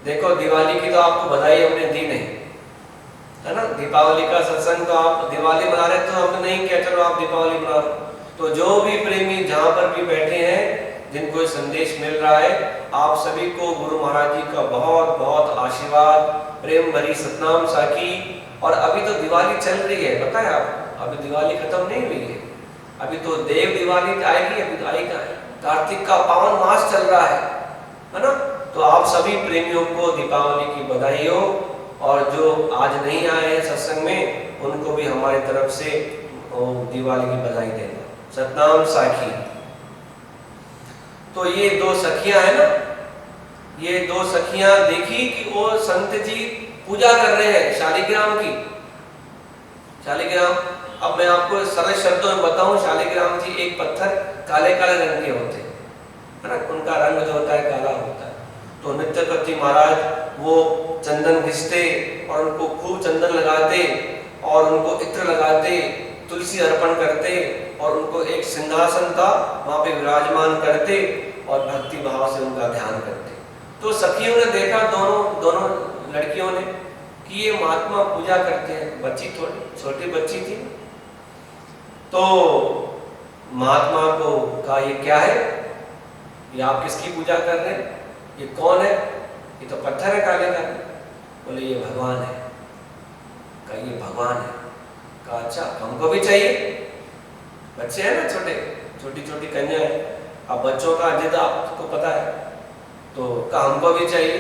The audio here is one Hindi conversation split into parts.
देखो दिवाली की तो आपको बधाई हमने दी नहीं, है ना। दीपावली का सत्संग तो आप दिवाली मना रहे, तो हमने नहीं किया चलो आप दीपावली मना रहे। तो जो भी प्रेमी जहाँ पर भी बैठे हैं, जिनको संदेश मिल रहा है, आप सभी को गुरु महाराज जी का बहुत बहुत आशीर्वाद, प्रेम भरी सतनाम साखी। और अभी तो दिवाली चल रही है, पता है आप, अभी दिवाली खत्म नहीं हुई है, अभी तो देव दिवाली आएगी, अभी तो आएगा, कार्तिक का पावन मास चल रहा है ना। तो आप सभी प्रेमियों को दीपावली की बधाई हो, और जो आज नहीं आए हैं सत्संग में, उनको भी हमारी तरफ से दिवाली की बधाई देना, सतनाम साखी। तो ये दो सखियां है ना, ये दो सखियां देखी कि वो संत जी पूजा कर रहे हैं शालिग्राम की। शालिग्राम, अब मैं आपको सरल शब्दों में बताऊं, शालिग्राम जी एक पत्थर काले काले रंग के होते हैं, है ना, उनका रंग जो होता है काला होता है। तो नित्यापति महाराज वो चंदन घिसते और उनको खूब चंदन लगाते और उनको इत्र लगाते, तुलसी अर्पण करते और उनको एक सिंहासन था वहां पे विराजमान करते और भक्ति भाव से उनका ध्यान करते। तो सखियों ने देखा, दोनों लड़कियों ने, कि ये महात्मा पूजा करते हैं। बच्ची थोड़ी छोटी बच्ची थी, तो महात्मा को कहा ये क्या है, ये आप किसकी पूजा कर रहे हैं, ये कौन है, ये तो पत्थर है काले काले। बोले ये भगवान है। कहा ये भगवान है। कहा अच्छा हमको भी चाहिए, बच्चे हैं ना छोटे, छोटी छोटी कन्या है, अब बच्चों का जिद आपको पता है, तो कहा हमको भी चाहिए।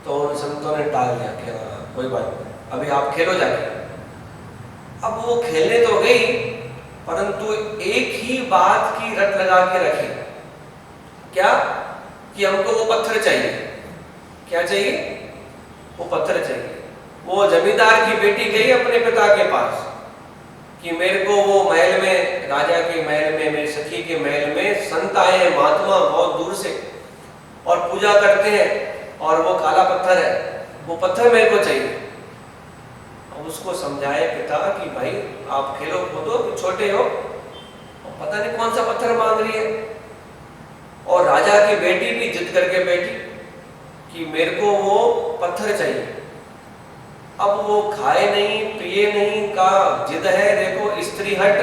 तो उन संतों ने टाल दिया कि हाँ कोई बात नहीं, अभी आप खेलो जाके। अब वो खेलने तो गई, परंतु एक ही बात की रट लगा के रखी, क्या, कि हमको वो पत्थर चाहिए। क्या चाहिए, वो पत्थर चाहिए। वो जमींदार की बेटी गई अपने पिता के पास कि मेरे को वो महल में, राजा के महल में, मेरी सखी के महल में संत आए हैं, महात्मा बहुत दूर से, और पूजा करते हैं, और वो काला पत्थर है, वो पत्थर मेरे को चाहिए। अब उसको समझाए पिता कि भाई आप खेलो कूदो, छोटे हो, पता नहीं कौन सा पत्थर मांग रही है। और राजा की बेटी भी जिद करके बैठी कि मेरे को वो पत्थर चाहिए। अब वो खाए नहीं पिए नहीं का जिद है। देखो स्त्री हट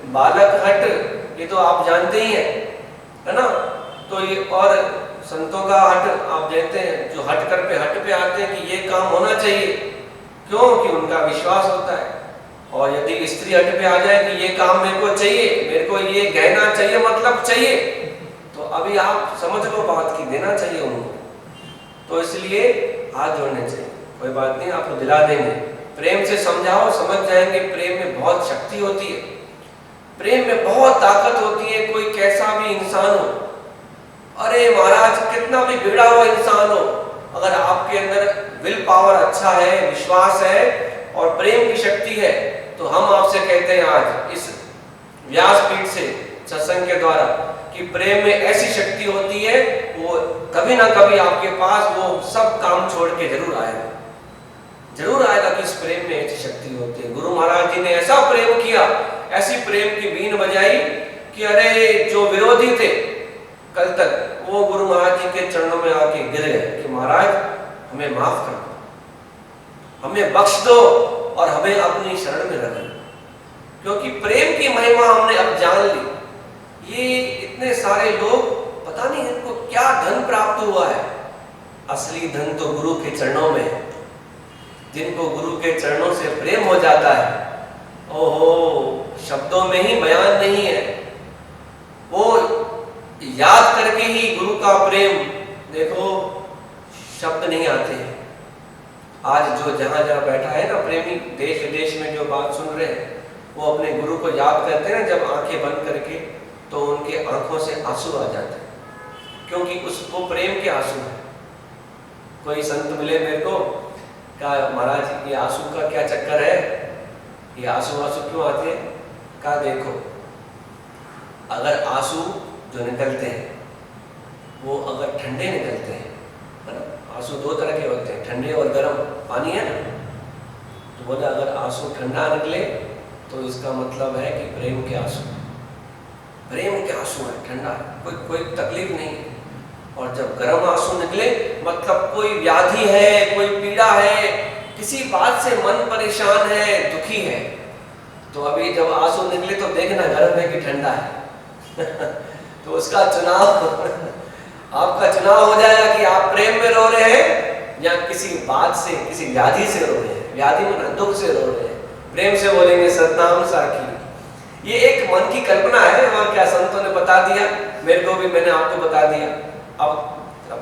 बालक हट, ये तो आप जानते ही हैं, है ना। तो ये और संतों का हट आप जानते हैं, जो हट पे आते हैं कि ये काम होना चाहिए, क्यों कि उनका विश्वास होता है। और यदि स्त्री हट पे आ जाए कि ये काम मेरे को चाहिए, मेरे को ये गहना चाहिए, मतलब चाहिए, तो अभी आप समझ लो बात की देना चाहिए उनको। तो इसलिए हाथ जोड़ने चाहिए, कोई बात नहीं आपको दिला देंगे, प्रेम से समझाओ समझ जाएंगे। प्रेम में बहुत शक्ति होती है, प्रेम में बहुत ताकत होती है। कोई कैसा भी इंसान हो, अरे महाराज कितना भी बिगड़ा हुआ इंसान हो, अगर आपके अंदर विल पावर अच्छा है, विश्वास है और प्रेम की शक्ति है, तो हम आपसे कहते हैं आज इस व्यासपीठ से सत्संग के द्वारा कि प्रेम में ऐसी शक्ति होती है, वो कभी ना कभी आपके पास वो सब काम छोड़ के जरूर आएगा, जरूर आएगा कि इस प्रेम में ऐसी शक्ति होती है। गुरु महाराज जी ने ऐसा प्रेम किया, ऐसी प्रेम की बीन बजाई कि अरे जो विरोधी थे कल तक, वो गुरु महाराज जी के चरणों में आके गिर गए कि महाराज हमें माफ कर दो, हमें बख्श दो और हमें अपनी शरण में रख लो, क्योंकि प्रेम की महिमा हमने अब जान ली। ये इतने सारे लोग पता नहीं इनको क्या धन प्राप्त हुआ है, असली धन तो गुरु के चरणों में है। जिनको गुरु के चरणों से प्रेम हो जाता है, ओहो शब्दों में ही बयान नहीं है, वो याद करके ही गुरु का प्रेम, देखो शब्द नहीं आते हैं। आज जो जहां जहां बैठा है ना प्रेमी, देश विदेश में जो बात सुन रहे हैं, वो अपने गुरु को याद करते हैं जब आंखें बंद करके, तो उनके आंखों से आंसू आ जाते हैं, क्योंकि उसको प्रेम के आंसू है। कोई संत मिले मेरे को, कहा महाराज ये आंसू का क्या चक्कर है, ये आंसू क्यों आते हैं। कहा देखो अगर आंसू जो निकलते हैं वो अगर ठंडे निकलते हैं, है ना, आंसू दो तरह के होते हैं, ठंडे और गर्म पानी है ना, तो बोला अगर आंसू ठंडा निकले तो इसका मतलब है कि प्रेम के आंसू, प्रेम के आंसू है, ठंडा, कोई तकलीफ नहीं है। और जब गर्म आंसू निकले मतलब कोई व्याधि है, कोई पीड़ा है, किसी बात से मन परेशान है, दुखी है, तो अभी जब आंसू निकले तो देखना गर्म है कि ठंडा है तो उसका चुनाव आपका चुनाव हो जाएगा कि आप प्रेम में रो रहे हैं या किसी बात से, किसी व्याधि से रो रहे हैं। व्याधि मतलब दुख से रो रहे हैं, प्रेम से बोलेंगे सतनाम साखी। ये एक मन की कल्पना है, और क्या संतों ने बता दिया, मेरे को भी, मैंने आपको बता दिया। अब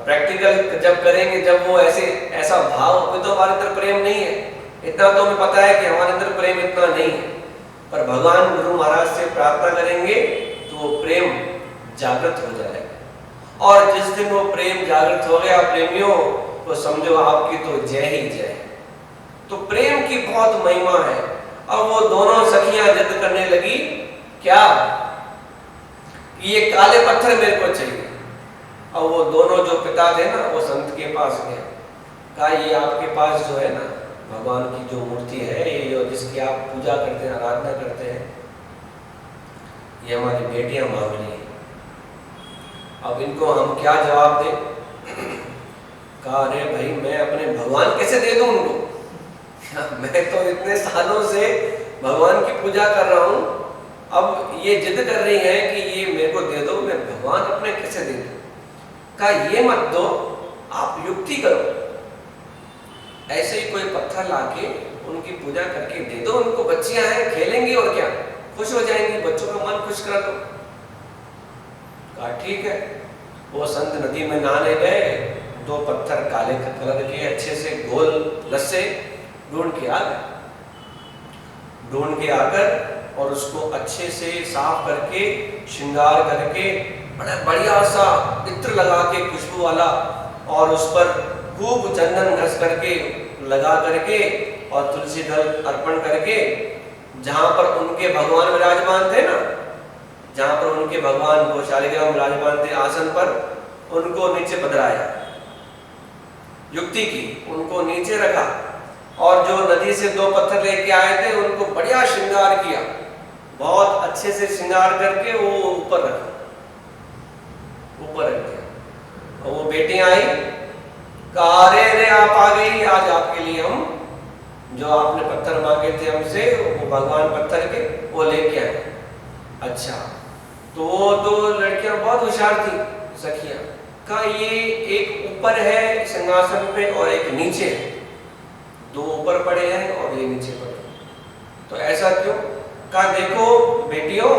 प्रैक्टिकल जब करेंगे, जब वो ऐसा भाव, तो हमारे अंदर प्रेम नहीं है, इतना तो हमें पता है कि हमारे अंदर प्रेम इतना नहीं है, पर भगवान गुरु महाराज से प्रार्थना करेंगे तो वो प्रेम जागृत हो जाएगा। और जिस दिन वो प्रेम जागृत हो गया प्रेमियों, तो समझो आपकी तो जय ही जय। तो प्रेम की बहुत महिमा है। अब वो दोनों सखियां जिद करने लगी, क्या ये काले पत्थर मेरे को चाहिए। अब वो दोनों जो पिता थे ना, वो संत के पास गए, कहा ये आपके पास जो है ना भगवान की जो मूर्ति है, ये जो जिसकी आप पूजा करते हैं, आराधना करते हैं, ये हमारी बेटियां मांग रही हैं, अब इनको हम क्या जवाब दें। कहा अरे भाई, मैं अपने भगवान कैसे दे दूं उनको, मैं तो इतने सालों से भगवान की पूजा कर रहा हूं, अब ये जिद कर रही है कि ये मेरे को दे दो, मैं भगवान अपने कैसे दे दूं। कहा ये मत दो, आप युक्ति करो, ऐसे ही कोई पत्थर लाके उनकी पूजा करके दे दो, उनको बच्चियां हैं, खेलेंगी और क्या, खुश हो जाएंगी, बच्चों का मन खुश करा दो। कहा ठीक है। वो संत नदी में नहाने गए, 2 पत्थर काले कलर के अच्छे से गोल लस्से ढूंढ के आ गए, ढूंढ के आकर और उसको अच्छे से साफ करके, श्रृंगार करके, बड़ा बढ़िया सा इत्र लगा के खुशबू वाला, और उस पर खूब चंदन घस करके लगा करके और तुलसी दल अर्पण करके, जहां पर उनके भगवान विराजमान थे ना, जहां पर उनके भगवान को शालिग्राम विराजमान थे आसन पर, उनको नीचे पधराया, युक्ति की, उनको नीचे रखा, और जो नदी से 2 पत्थर लेके आए थे उनको बढ़िया श्रृंगार किया, बहुत अच्छे से श्रृंगार करके वो ऊपर रखा, ऊपर रख दिया। और वो बेटियां आई, कहा अरे आप आ गई, आज आपके लिए हम जो आपने पत्थर मांगे थे हमसे, वो भगवान पत्थर के वो लेके आए। अच्छा, तो वो 2 लड़कियां बहुत होशियार थी सखियां, कहा ये एक ऊपर है सिंहासन पे और एक नीचे है, 2 ऊपर पड़े हैं और ये नीचे पड़े, तो ऐसा क्यों। कहा देखो बेटियों,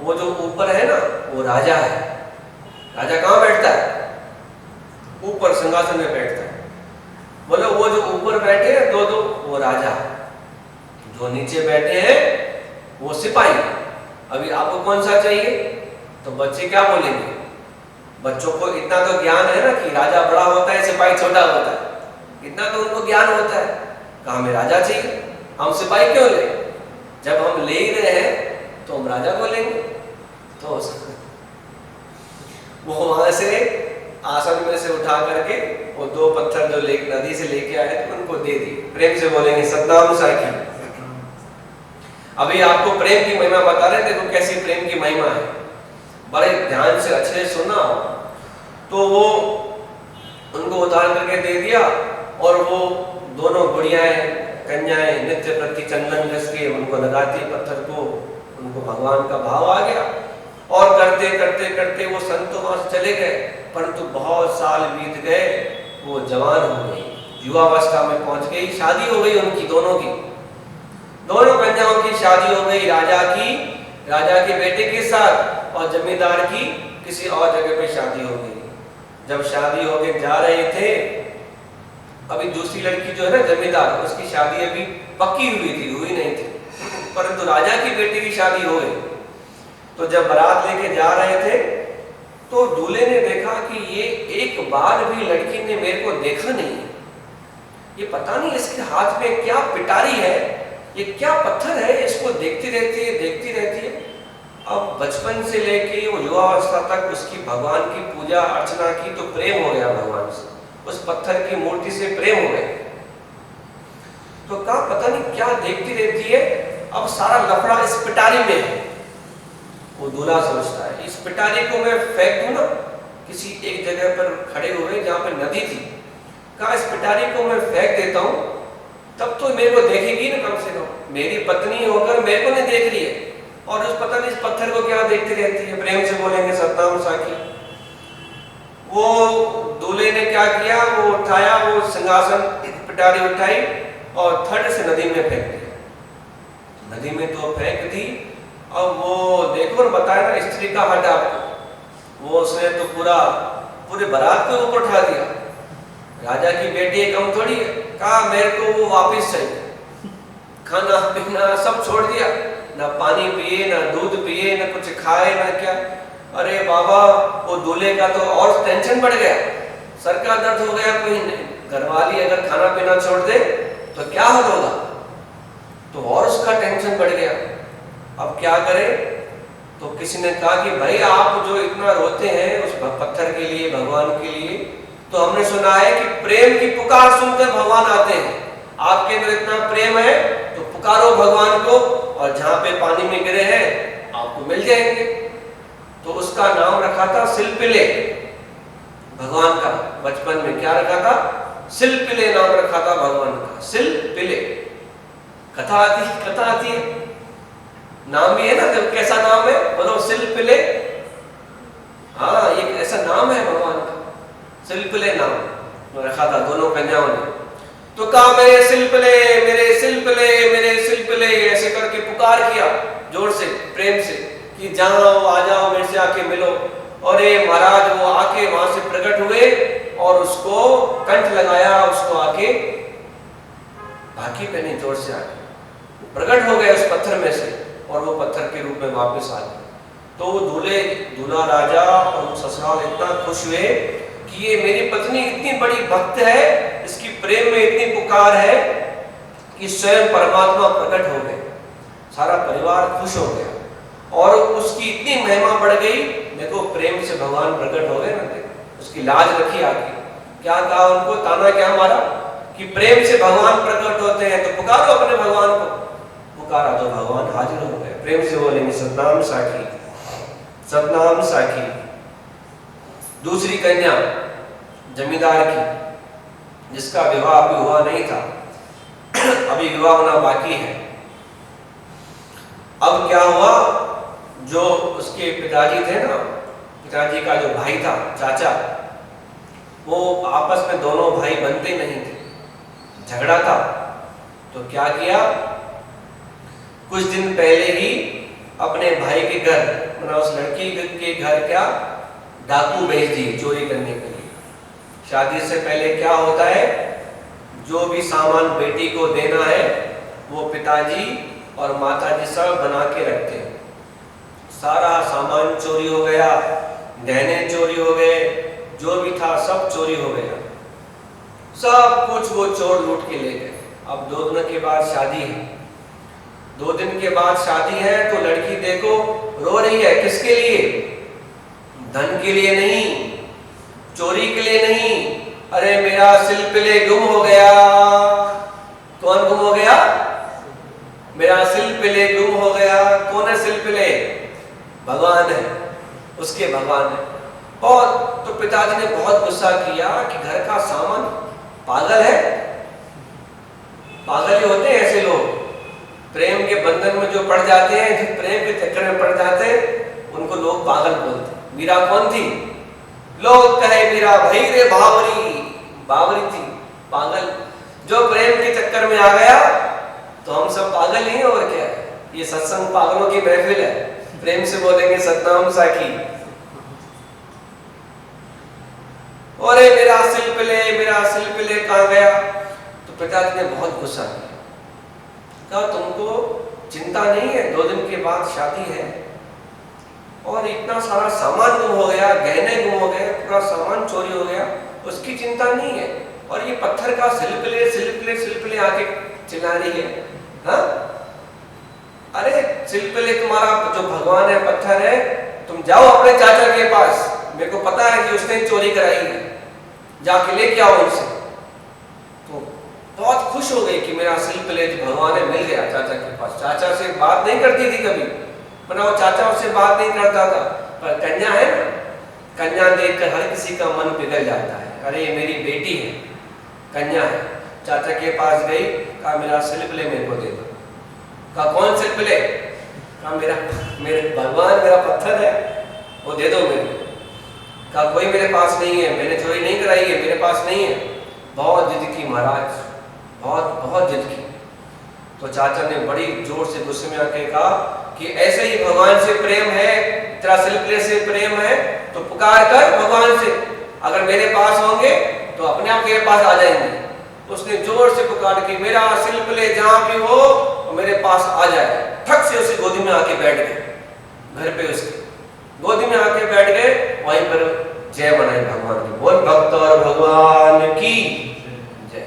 वो जो ऊपर है ना वो राजा है, राजा कहाँ बैठता है, ऊपर सिंहासन में बैठता है। बोलो वो जो ऊपर बैठे हैं 2 वो राजा, जो नीचे बैठे हैं वो सिपाही। अभी आपको कौन सा चाहिए, तो बच्चे क्या बोलेंगे, बच्चों को इतना तो ज्ञान है ना कि राजा बड़ा होता है, सिपाही छोटा होता है, इतना तो उनको ज्ञान होता है। कहा हमें राजा चाहिए, हम सिपाही क्यों ले, जब हम ले ही रहे हैं तो हम राजा को लेंगे। तो वो वहां से आसन में से उठा करके वो 2 पत्थर जो नदी से लेके आए थे उनको दे दिए। प्रेम से बोलेंगे सतनाम साखी। अभी आपको प्रेम की महिमा बता रहे, देखो कैसी प्रेम की महिमा है, बड़े ध्यान से अच्छे से सुना। तो वो उनको उतार करके दे दिया, और वो दोनों गुड़ियाएं, कन्याएं नित्य प्रति चंदन घस के उनको लगाती पत्थर को, उनको भगवान का भाव आ गया। और करते करते करते वो संत वहां से चले गए, परंतु बहुत साल बीत गए, वो जवान हो गई, युवावस्था में पहुंच गई, शादी हो गई उनकी, दोनों की, दोनों कन्याओं की शादी हो गई, राजा के बेटे के साथ, और जमींदार की किसी और जगह पे शादी हो गई। जब शादी हो के जा रहे थे, अभी दूसरी लड़की जो है ना जमींदार, उसकी शादी अभी पक्की हुई नहीं थी, परंतु राजा की बेटी की शादी हो गई। तो जब बारात लेके जा रहे थे, तो दूल्हे ने देखा कि ये एक बार भी लड़की ने मेरे को देखा नहीं है, ये पता नहीं इसके हाथ में क्या पिटारी है, ये क्या पत्थर है, इसको देखती रहती है। अब बचपन से लेके वो युवावस्था तक उसकी भगवान की पूजा अर्चना की, तो प्रेम हो गया भगवान से, उस पत्थर की मूर्ति से प्रेम हो गया। तो कहा पता नहीं क्या देखती रहती है, अब सारा लफड़ा इस पिटारी में है। वो दूल्हा सोचता है इस पिटारी को मैं फेंक दूं ना किसी एक जगह पर खड़े हुए जहां पर नदी थी। पिटारी को मैं फेंक देता हूँ तब तो मेरे को देखेगी ना, कम से कम मेरी पत्नी होकर मेरे को नहीं देख रही है, और उस पता नहीं इस पत्थर को क्या देखती रहती है। प्रेम से बोलेंगे सतनाम साखी। वो दूल्हे ने क्या किया, वो उठाया, वो सिंहासन पिटारी उठाई और थड़ से नदी में फेंक दिया। नदी में तो फेंक दी। अब वो देखो बताया ना स्त्री का हट आपको, वो उसने तो पूरे बारात को ऊपर उठा दिया। राजा की बेटी है, कम थोड़ी है। कहा मेरे को वो वापस चाहिए, खाना पीना सब छोड़ दिया, ना पानी पिए, ना दूध पिए, ना कुछ खाए, ना क्या। अरे बाबा, वो दूल्हे का तो और टेंशन बढ़ गया, सर का दर्द हो गया। कोई घरवाली अगर खाना पीना छोड़ दे तो क्या हाल होगा, तो और उसका टेंशन बढ़ गया। अब क्या करे, तो किसी ने कहा कि भाई आप जो इतना रोते हैं उस पत्थर के लिए, भगवान के लिए, तो हमने सुना है कि प्रेम की पुकार सुनकर भगवान आते हैं। आपके अंदर इतना प्रेम है तो पुकारो भगवान को, और जहां पे पानी में गिरे हैं आपको मिल जाएंगे। तो उसका नाम रखा था सिलपिले, भगवान का। बचपन में क्या रखा था, सिलपिले नाम रखा था भगवान का, सिलपिले। कथा आती है, नाम भी है ना, तो कैसा नाम है बोलो, सिलपिले। हाँ, ये ऐसा नाम है भगवान का, सिलपिले नाम रखा था दोनों कन्याओं ने। तो कहा मेरे सिलपिले, मेरे सिलपिले, मेरे सिलपिले, ऐसे करके पुकार किया जोर से, प्रेम से, कि जाओ आ जाओ, मेरे से आके मिलो। और ये महाराज वो आके वहां से प्रकट हुए और उसको कंठ लगाया, उसको आके बाकी पे नहीं, जोर से आके प्रकट हो गए उस पत्थर में से, और वो पत्थर के रूप में वापस आ गए। तो वो दूल्हा राजा और ससुराल इतना खुश हुए कि ये मेरी पत्नी इतनी बड़ी भक्त है, इसकी प्रेम में इतनी पुकार है कि स्वयं परमात्मा प्रकट हो गए। सारा परिवार खुश हो गया और उसकी इतनी महिमा बढ़ गई। देखो प्रेम से भगवान प्रकट हो गए ना, उसकी लाज रखी आगे। क्या कहा उनको, ताना क्या मारा कि प्रेम से भगवान प्रकट होते हैं तो पुकारो अपने भगवान को। पुकारा तो भगवान हाजिर हो गए। प्रेम से बोलेंगे सतनाम साखी, सतनाम साखी। दूसरी कन्या जमींदार की, जिसका विवाह अभी हुआ नहीं था, अभी विवाह होना बाकी है। अब क्या हुआ, जो उसके पिताजी थे ना, पिताजी का जो भाई था, चाचा, वो आपस में दोनों भाई बनते नहीं थे, झगड़ा था। तो क्या किया, कुछ दिन पहले ही अपने भाई के घर, मतलब उस लड़की के घर, क्या डाकू भेज दिए चोरी करने के लिए। शादी से पहले क्या होता है, जो भी सामान बेटी को देना है वो पिताजी और माताजी सब बना के रखते हैं। सारा सामान चोरी हो गया, गहने चोरी हो गए, जो भी था सब चोरी हो गया, सब कुछ वो चोर लूट के ले गए। अब 2 दिन के बाद शादी है, 2 दिन के बाद शादी है, तो लड़की देखो रो रही है। किसके लिए, धन के लिए नहीं, चोरी के लिए नहीं। अरे मेरा सिलपिले गुम हो गया। कौन गुम हो गया, मेरा सिलपिले गुम हो गया। कौन है सिलपिले, भगवान है, उसके भगवान है। और तो पिताजी ने बहुत गुस्सा किया कि घर का सामान, पागल है, पागल ही होते हैं ऐसे लोग, प्रेम के बंधन में जो पड़ जाते हैं, जो प्रेम के चक्कर में पड़ जाते हैं, उनको लोग पागल बोलते हैं। मीरा कौन थी, लोग कहे मीरा भाई रे बावरी, बावरी थी, पागल। जो प्रेम के चक्कर में आ गया तो हम सब पागल ही हैं, और क्या है, ये सत्संग पागलों की महफिल है। प्रेम से बोलेंगे सतनाम साखी। और मेरा सिलपिले कहाँ गया। तो पिताजी ने बहुत गुस्सा किया, कहा तुमको चिंता नहीं है, 2 दिन के बाद शादी है और इतना सारा सामान गुम हो गया, गहने गुम हो गए, पूरा सामान चोरी हो गया, उसकी चिंता नहीं है। और ये पत्थर का सिलपिले सिलपिले सिलपिले आके चिल्ला रही है। हाँ, अरे सिलपिले तुम्हारा जो भगवान है, पत्थर है, तुम जाओ अपने चाचा के पास, मेरे को पता है कि उसने चोरी कराई है, जाके लेके आओ उनसे। तो बहुत खुश हो गई कि मेरा सिलपिले जो भगवान है मिल गया चाचा के पास। चाचा से बात नहीं करती थी कभी, वो चाचा उससे बात नहीं करता था, पर कन्या है ना, कन्या देखकर हर किसी का मन पिघल जाता है। अरे मेरी बेटी है, कन्या है, चाचा के पास गई, कहा मेरा शिल्प ले मेरे को दे दो। कहा कौन शिल्प ले? कहा मेरे भगवान मेरा पत्थर है वो दे दो मेरे को। कहा कोई मेरे पास नहीं है, मैंने चोरी नहीं कराई है, मेरे पास नहीं है। बहुत जिद की महाराज, बहुत जिद की। तो चाचा ने बड़ी जोर से गुस्से में आके कहा कि ऐसे ही भगवान से प्रेम है, तेरा शिल्पले से प्रेम है तो पुकार कर भगवान से, अगर मेरे पास होंगे तो अपने आप तेरे पास आ जाएंगे। उसने जोर से पुकार कि मेरा शिल्पले जहां भी हो तो मेरे पास आ जाए। ठक से उसी गोदी में आके बैठ गए, घर पे उसके गोदी में आके बैठ गए। वहीं पर जय बनाई भगवान की, बोल भक्त और भगवान की जय।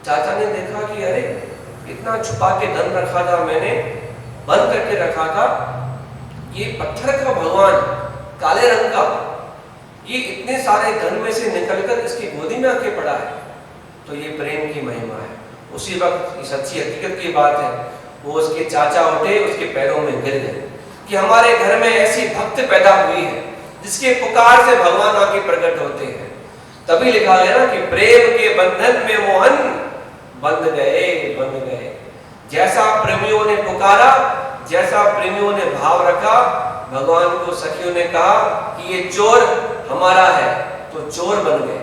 चाचा ने देखा कि अरे इतना छुपा के धन रखा था मैंने, बंद करके रखा था, ये पत्थर का भगवान काले रंग का, ये इतने सारे धन में से निकलकर इसकी गोदी में आके पड़ा है। तो ये प्रेम की महिमा है। उसी वक्त सच्ची हकीकत की बात है, वो उसके चाचा उठे, उसके पैरों में गिर गए कि हमारे घर में ऐसी भक्त पैदा हुई है जिसके पुकार से भगवान आके प्रकट होते हैं। तभी लिखा गया ना कि प्रेम के बंधन में मोहन बंध गए। जैसा प्रेमियों ने पुकारा, जैसा प्रेमियों ने भाव रखा, भगवान को सखियों ने कहा कि ये चोर हमारा है तो चोर बन गए।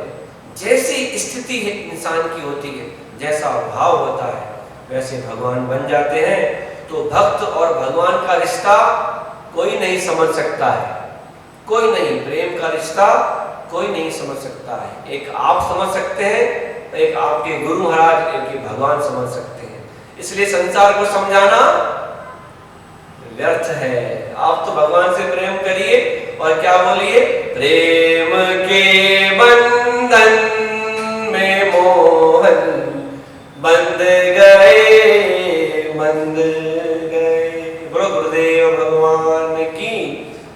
जैसी स्थिति है इंसान की होती है, जैसा भाव होता है वैसे भगवान बन जाते हैं। तो भक्त और भगवान का रिश्ता कोई नहीं समझ सकता है, कोई नहीं, प्रेम का रिश्ता कोई नहीं समझ सकता है। एक आप समझ सकते हैं, एक आपके गुरु महाराज, एक भगवान समझ सकते हैं। इसलिए संसार को समझाना व्यर्थ है। आप तो भगवान से प्रेम करिए और क्या बोलिए, प्रेम के बंधन में मोहन बंध गए। बोलो गुरुदेव भगवान की,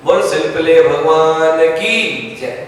बोल शिल्पले भगवान की जय।